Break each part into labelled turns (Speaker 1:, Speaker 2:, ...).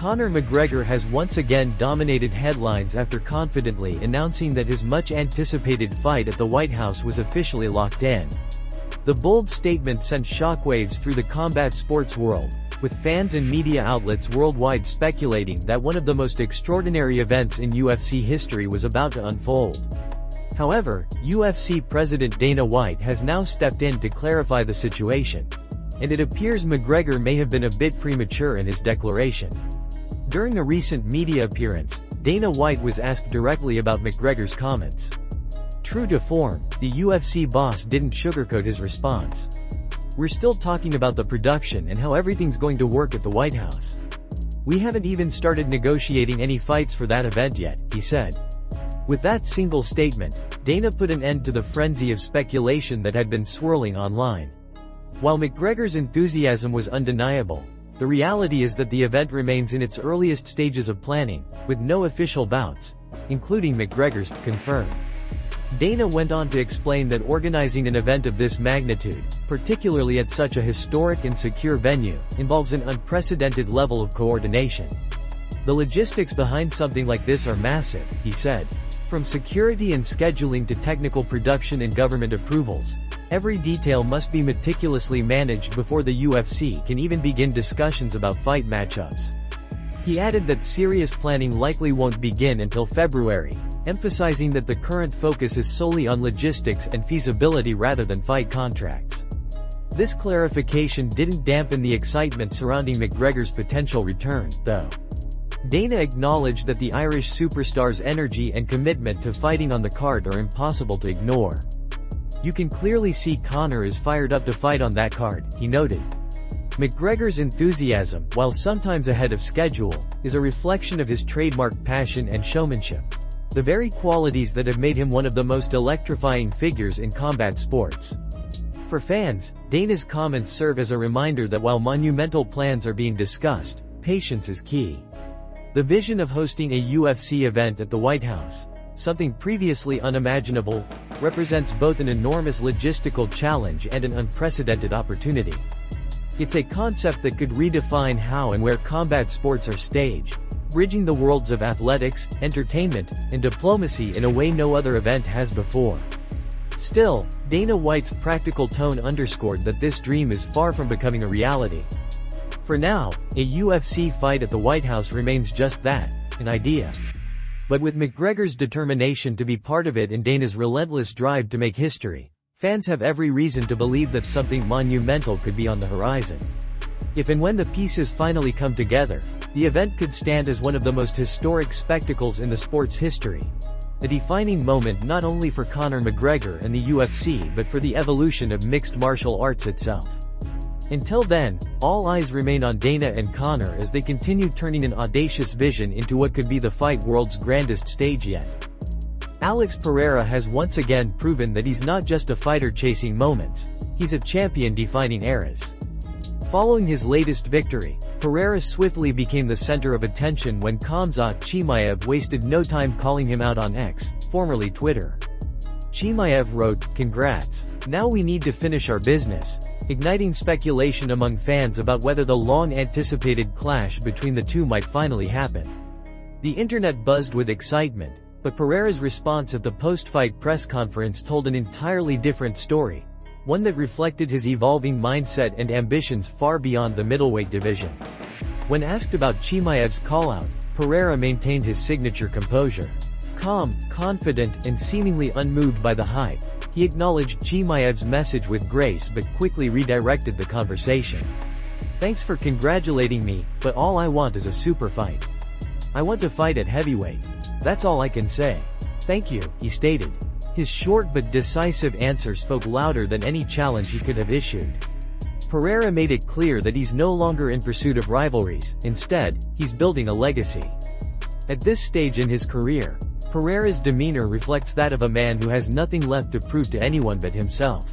Speaker 1: Conor McGregor has once again dominated headlines after confidently announcing that his much-anticipated fight at the White House was officially locked in. The bold statement sent shockwaves through the combat sports world, with fans and media outlets worldwide speculating that one of the most extraordinary events in UFC history was about to unfold. However, UFC President Dana White has now stepped in to clarify the situation, and it appears McGregor may have been a bit premature in his declaration. During a recent media appearance, Dana White was asked directly about McGregor's comments. True to form, the UFC boss didn't sugarcoat his response. "We're still talking about the production and how everything's going to work at the White House. We haven't even started negotiating any fights for that event yet," he said. With that single statement, Dana put an end to the frenzy of speculation that had been swirling online. While McGregor's enthusiasm was undeniable, the reality is that the event remains in its earliest stages of planning, with no official bouts, including McGregor's, confirmed. Dana went on to explain that organizing an event of this magnitude, particularly at such a historic and secure venue, involves an unprecedented level of coordination. "The logistics behind something like this are massive," he said. "From security and scheduling to technical production and government approvals, every detail must be meticulously managed before the UFC can even begin discussions about fight matchups." He added that serious planning likely won't begin until February, emphasizing that the current focus is solely on logistics and feasibility rather than fight contracts. This clarification didn't dampen the excitement surrounding McGregor's potential return, though. Dana acknowledged that the Irish superstar's energy and commitment to fighting on the card are impossible to ignore. "You can clearly see Conor is fired up to fight on that card," he noted. McGregor's enthusiasm, while sometimes ahead of schedule, is a reflection of his trademark passion and showmanship, the very qualities that have made him one of the most electrifying figures in combat sports. For fans, Dana's comments serve as a reminder that while monumental plans are being discussed, patience is key. The vision of hosting a UFC event at the White House, something previously unimaginable, represents both an enormous logistical challenge and an unprecedented opportunity. It's a concept that could redefine how and where combat sports are staged, bridging the worlds of athletics, entertainment, and diplomacy in a way no other event has before. Still, Dana White's practical tone underscored that this dream is far from becoming a reality. For now, a UFC fight at the White House remains just that, an idea. But with McGregor's determination to be part of it and Dana's relentless drive to make history, fans have every reason to believe that something monumental could be on the horizon. If and when the pieces finally come together, the event could stand as one of the most historic spectacles in the sport's history. A defining moment not only for Conor McGregor and the UFC but for the evolution of mixed martial arts itself. Until then, all eyes remain on Dana and Conor as they continue turning an audacious vision into what could be the fight world's grandest stage yet. Alex Pereira has once again proven that he's not just a fighter chasing moments, he's a champion defining eras. Following his latest victory, Pereira swiftly became the center of attention when Khamzat Chimaev wasted no time calling him out on X, formerly Twitter. Chimaev wrote, "Congrats. Now we need to finish our business," igniting speculation among fans about whether the long-anticipated clash between the two might finally happen. The internet buzzed with excitement, but Pereira's response at the post-fight press conference told an entirely different story, one that reflected his evolving mindset and ambitions far beyond the middleweight division. When asked about Chimaev's callout, Pereira maintained his signature composure. Calm, confident, and seemingly unmoved by the hype, he acknowledged Chimaev's message with grace but quickly redirected the conversation. "Thanks for congratulating me, but all I want is a super fight. I want to fight at heavyweight. That's all I can say. Thank you," he stated. His short but decisive answer spoke louder than any challenge he could have issued. Pereira made it clear that he's no longer in pursuit of rivalries, instead, he's building a legacy. At this stage in his career, Pereira's demeanor reflects that of a man who has nothing left to prove to anyone but himself.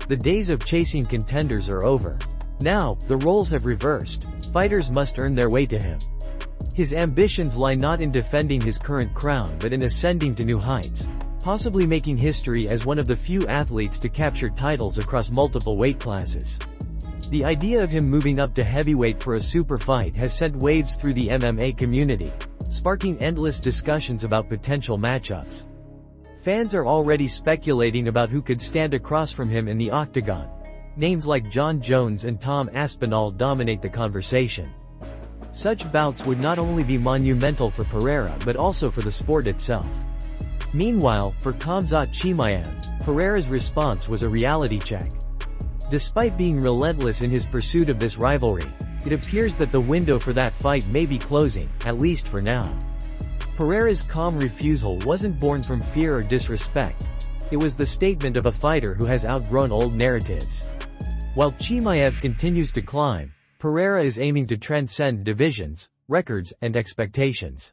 Speaker 1: The days of chasing contenders are over. Now, the roles have reversed. Fighters must earn their way to him. His ambitions lie not in defending his current crown but in ascending to new heights, possibly making history as one of the few athletes to capture titles across multiple weight classes. The idea of him moving up to heavyweight for a super fight has sent waves through the MMA community, sparking endless discussions about potential matchups. Fans are already speculating about who could stand across from him in the octagon. Names like Jon Jones and Tom Aspinall dominate the conversation. Such bouts would not only be monumental for Pereira but also for the sport itself. Meanwhile, for Khamzat Chimaev, Pereira's response was a reality check. Despite being relentless in his pursuit of this rivalry, it appears that the window for that fight may be closing, at least for now. Pereira's calm refusal wasn't born from fear or disrespect. It was the statement of a fighter who has outgrown old narratives. While Chimaev continues to climb, Pereira is aiming to transcend divisions, records, and expectations.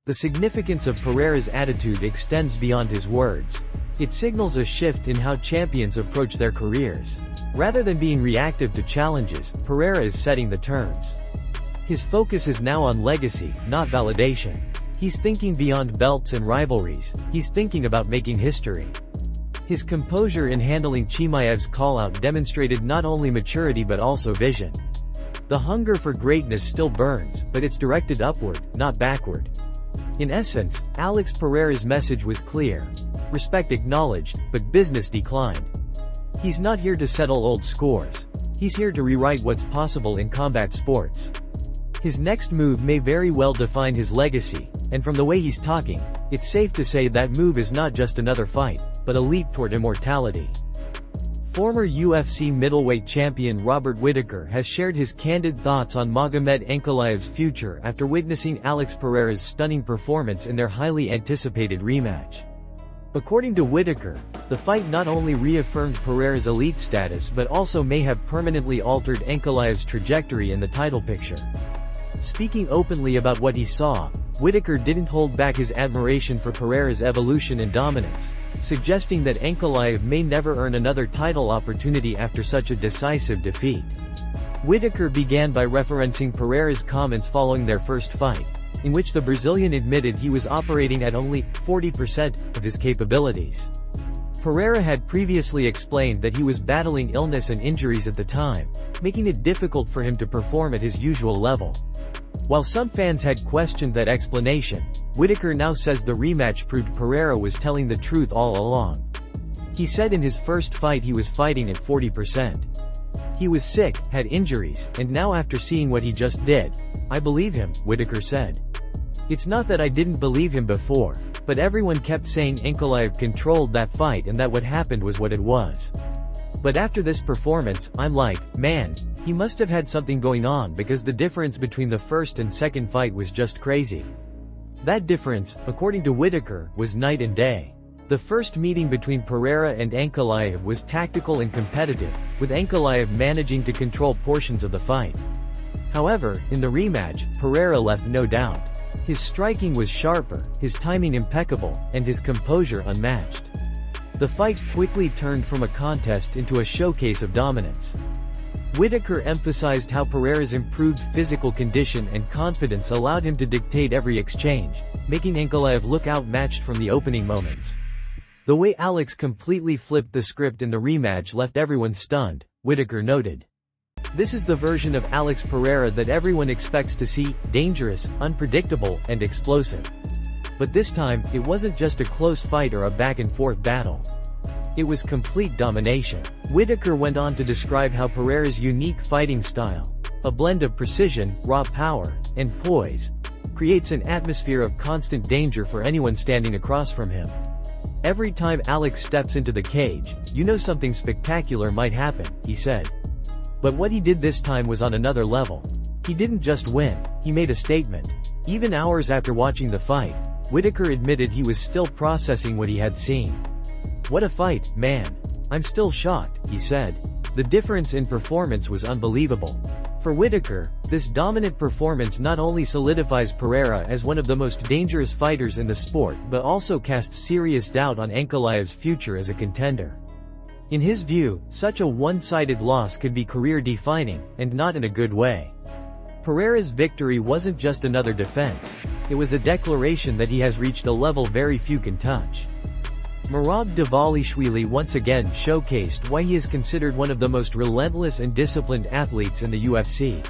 Speaker 1: The significance of Pereira's attitude extends beyond his words. It signals a shift in how champions approach their careers. Rather than being reactive to challenges, Pereira is setting the terms. His focus is now on legacy, not validation. He's thinking beyond belts and rivalries. He's thinking about making history. His composure in handling Chimaev's callout demonstrated not only maturity but also vision. The hunger for greatness still burns, but it's directed upward, not backward. In essence, Alex Pereira's message was clear. Respect acknowledged, but business declined. He's not here to settle old scores. He's here to rewrite what's possible in combat sports. His next move may very well define his legacy, and from the way he's talking, it's safe to say that move is not just another fight, but a leap toward immortality. Former UFC middleweight champion Robert Whittaker has shared his candid thoughts on Magomed Ankalaev's future after witnessing Alex Pereira's stunning performance in their highly anticipated rematch. According to Whittaker, the fight not only reaffirmed Pereira's elite status but also may have permanently altered Ankalaev's trajectory in the title picture. Speaking openly about what he saw, Whittaker didn't hold back his admiration for Pereira's evolution and dominance, suggesting that Ankalaev may never earn another title opportunity after such a decisive defeat. Whittaker began by referencing Pereira's comments following their first fight, in which the Brazilian admitted he was operating at only 40% of his capabilities. Pereira had previously explained that he was battling illness and injuries at the time, making it difficult for him to perform at his usual level. While some fans had questioned that explanation, Whittaker now says the rematch proved Pereira was telling the truth all along. He said in his first fight he was fighting at 40%. He was sick, had injuries, and now after seeing what he just did, I believe him, Whittaker said. It's not that I didn't believe him before, but everyone kept saying Ankalaev controlled that fight and that what happened was what it was. But after this performance, I'm like, man, he must have had something going on because the difference between the first and second fight was just crazy. That difference, according to Whittaker, was night and day. The first meeting between Pereira and Ankalaev was tactical and competitive, with Ankalaev managing to control portions of the fight. However, in the rematch, Pereira left no doubt. His striking was sharper, his timing impeccable, and his composure unmatched. The fight quickly turned from a contest into a showcase of dominance. Whittaker emphasized how Pereira's improved physical condition and confidence allowed him to dictate every exchange, making Ankalaev look outmatched from the opening moments. The way Alex completely flipped the script in the rematch left everyone stunned, Whittaker noted. This is the version of Alex Pereira that everyone expects to see, dangerous, unpredictable, and explosive. But this time, it wasn't just a close fight or a back-and-forth battle. It was complete domination. Whittaker went on to describe how Pereira's unique fighting style, a blend of precision, raw power, and poise, creates an atmosphere of constant danger for anyone standing across from him. Every time Alex steps into the cage, you know something spectacular might happen, he said. But what he did this time was on another level. He didn't just win, he made a statement. Even hours after watching the fight, Whittaker admitted he was still processing what he had seen. What a fight, man. I'm still shocked, he said. The difference in performance was unbelievable. For Whittaker, this dominant performance not only solidifies Pereira as one of the most dangerous fighters in the sport but also casts serious doubt on Ankalaev's future as a contender. In his view, such a one-sided loss could be career-defining, and not in a good way. Pereira's victory wasn't just another defense, it was a declaration that he has reached a level very few can touch. Merab Dvalishvili once again showcased why he is considered one of the most relentless and disciplined athletes in the UFC.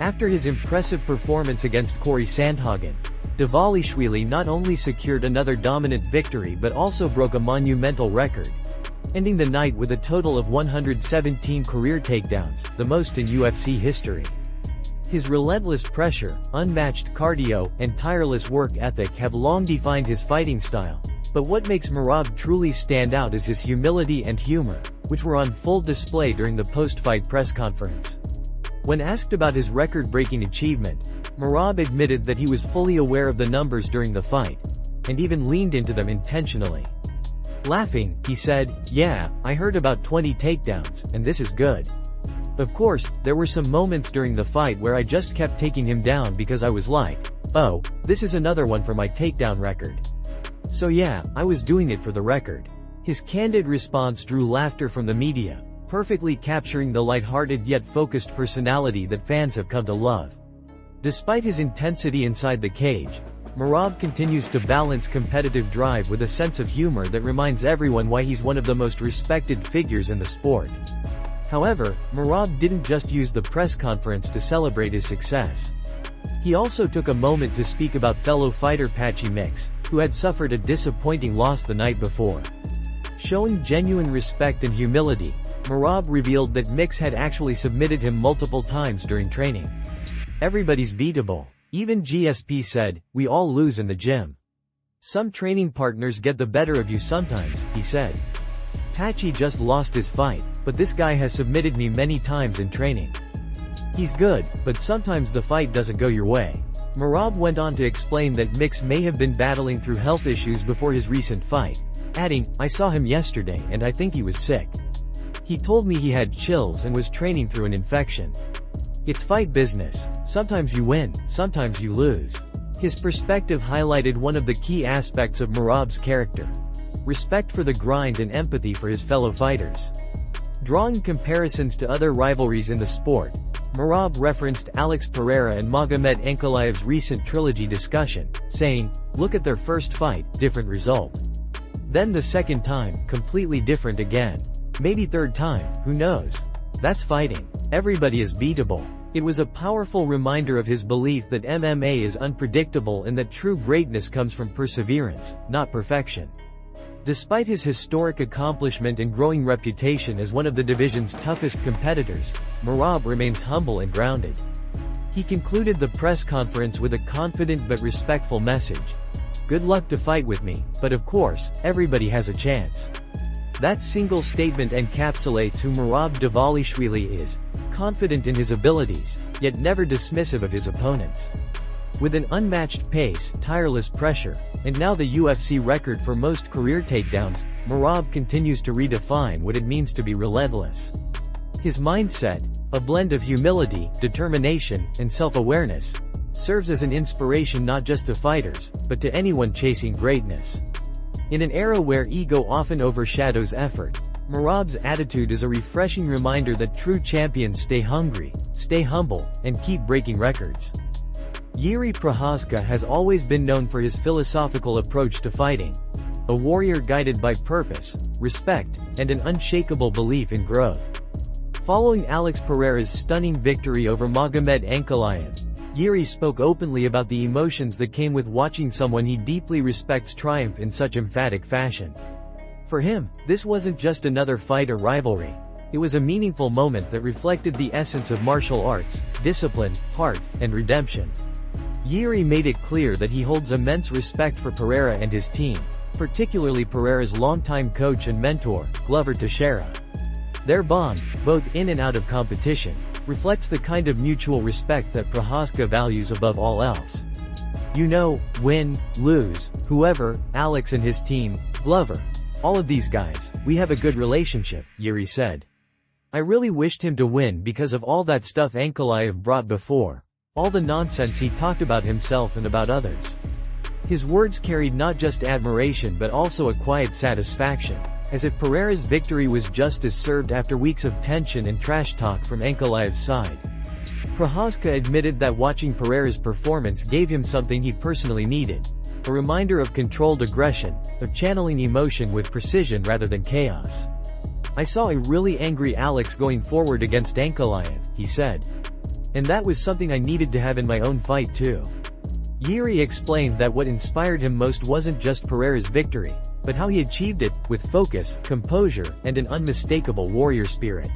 Speaker 1: After his impressive performance against Corey Sandhagen, Dvalishvili not only secured another dominant victory but also broke a monumental record, ending the night with a total of 117 career takedowns, the most in UFC history. His relentless pressure, unmatched cardio, and tireless work ethic have long defined his fighting style. But what makes Merab truly stand out is his humility and humor, which were on full display during the post-fight press conference. When asked about his record-breaking achievement, Merab admitted that he was fully aware of the numbers during the fight, and even leaned into them intentionally. Laughing, he said, "Yeah, I heard about 20 takedowns, and this is good. Of course, there were some moments during the fight where I just kept taking him down because I was like, oh, this is another one for my takedown record. So yeah, I was doing it for the record." His candid response drew laughter from the media, perfectly capturing the lighthearted yet focused personality that fans have come to love. Despite his intensity inside the cage, Merab continues to balance competitive drive with a sense of humor that reminds everyone why he's one of the most respected figures in the sport. However, Merab didn't just use the press conference to celebrate his success. He also took a moment to speak about fellow fighter Patchy Mix, who had suffered a disappointing loss the night before. Showing genuine respect and humility, Merab revealed that Mix had actually submitted him multiple times during training. "Everybody's beatable. Even GSP said, we all lose in the gym. Some training partners get the better of you sometimes," he said. "Patchy just lost his fight, but this guy has submitted me many times in training. He's good, but sometimes the fight doesn't go your way." Merab went on to explain that Mix may have been battling through health issues before his recent fight, adding, "I saw him yesterday and I think he was sick. He told me he had chills and was training through an infection. It's fight business. Sometimes you win, sometimes you lose." His perspective highlighted one of the key aspects of Merab's character: respect for the grind and empathy for his fellow fighters. Drawing comparisons to other rivalries in the sport, Merab referenced Alex Pereira and Magomed Ankalaev's recent trilogy discussion, saying, "Look at their first fight, different result. Then the second time, completely different again. Maybe third time, who knows? That's fighting. Everybody is beatable." It was a powerful reminder of his belief that MMA is unpredictable and that true greatness comes from perseverance, not perfection. Despite his historic accomplishment and growing reputation as one of the division's toughest competitors, Merab remains humble and grounded. He concluded the press conference with a confident but respectful message: "Good luck to fight with me, but of course, everybody has a chance." That single statement encapsulates who Merab Dvalishvili is: confident in his abilities, yet never dismissive of his opponents. With an unmatched pace, tireless pressure, and now the UFC record for most career takedowns, Merab continues to redefine what it means to be relentless. His mindset, a blend of humility, determination, and self-awareness, serves as an inspiration not just to fighters, but to anyone chasing greatness. In an era where ego often overshadows effort, Merab's attitude is a refreshing reminder that true champions stay hungry, stay humble, and keep breaking records. Jiří Procházka has always been known for his philosophical approach to fighting: a warrior guided by purpose, respect, and an unshakable belief in growth. Following Alex Pereira's stunning victory over Magomed Ankalaev, Jiří spoke openly about the emotions that came with watching someone he deeply respects triumph in such emphatic fashion. For him, this wasn't just another fight or rivalry. It was a meaningful moment that reflected the essence of martial arts: discipline, heart, and redemption. Jiří made it clear that he holds immense respect for Pereira and his team, particularly Pereira's longtime coach and mentor, Glover Teixeira. Their bond, both in and out of competition, reflects the kind of mutual respect that Procházka values above all else. "You know, win, lose, whoever, Alex and his team, Glover, all of these guys, we have a good relationship," Jiří said. "I really wished him to win because of all that stuff Ankalaev brought before. All the nonsense he talked about himself and about others." His words carried not just admiration but also a quiet satisfaction, as if Pereira's victory was justice served after weeks of tension and trash talk from Ankalaev's side. Procházka admitted that watching Pereira's performance gave him something he personally needed: a reminder of controlled aggression, of channeling emotion with precision rather than chaos. "I saw a really angry Alex going forward against Ankalaev," he said. "And that was something I needed to have in my own fight too." Yuri explained that what inspired him most wasn't just Pereira's victory, but how he achieved it, with focus, composure, and an unmistakable warrior spirit.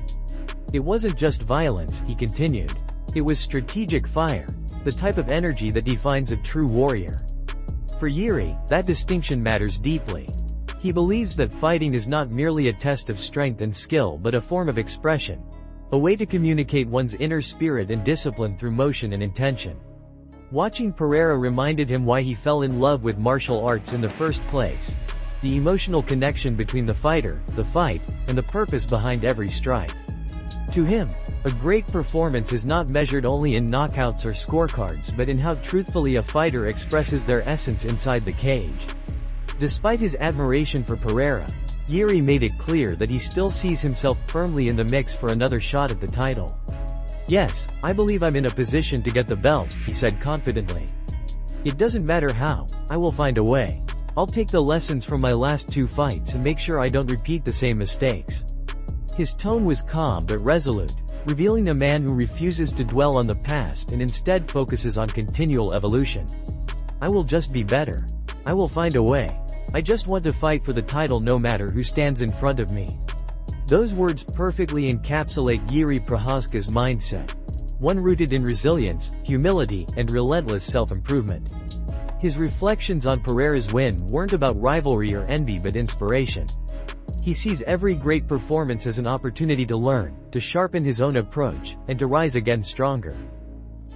Speaker 1: "It wasn't just violence," he continued. "It was strategic fire, the type of energy that defines a true warrior." For Yuri, that distinction matters deeply. He believes that fighting is not merely a test of strength and skill but a form of expression, a way to communicate one's inner spirit and discipline through motion and intention. Watching Pereira reminded him why he fell in love with martial arts in the first place: the emotional connection between the fighter, the fight, and the purpose behind every strike. To him, a great performance is not measured only in knockouts or scorecards but in how truthfully a fighter expresses their essence inside the cage. Despite his admiration for Pereira, Yuri made it clear that he still sees himself firmly in the mix for another shot at the title. "Yes, I believe I'm in a position to get the belt," he said confidently. "It doesn't matter how, I will find a way. I'll take the lessons from my last 2 fights and make sure I don't repeat the same mistakes." His tone was calm but resolute, revealing a man who refuses to dwell on the past and instead focuses on continual evolution. "I will just be better. I will find a way. I just want to fight for the title no matter who stands in front of me." Those words perfectly encapsulate Yuri Prochazka's mindset, one rooted in resilience, humility, and relentless self-improvement. His reflections on Pereira's win weren't about rivalry or envy but inspiration. He sees every great performance as an opportunity to learn, to sharpen his own approach, and to rise again stronger.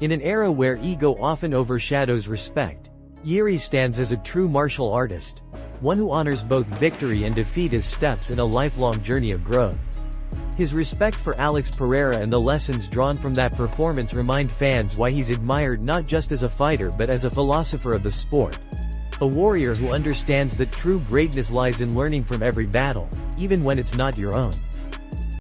Speaker 1: In an era where ego often overshadows respect, Yuri stands as a true martial artist, one who honors both victory and defeat as steps in a lifelong journey of growth. His respect for Alex Pereira and the lessons drawn from that performance remind fans why he's admired not just as a fighter but as a philosopher of the sport. A warrior who understands that true greatness lies in learning from every battle, even when it's not your own.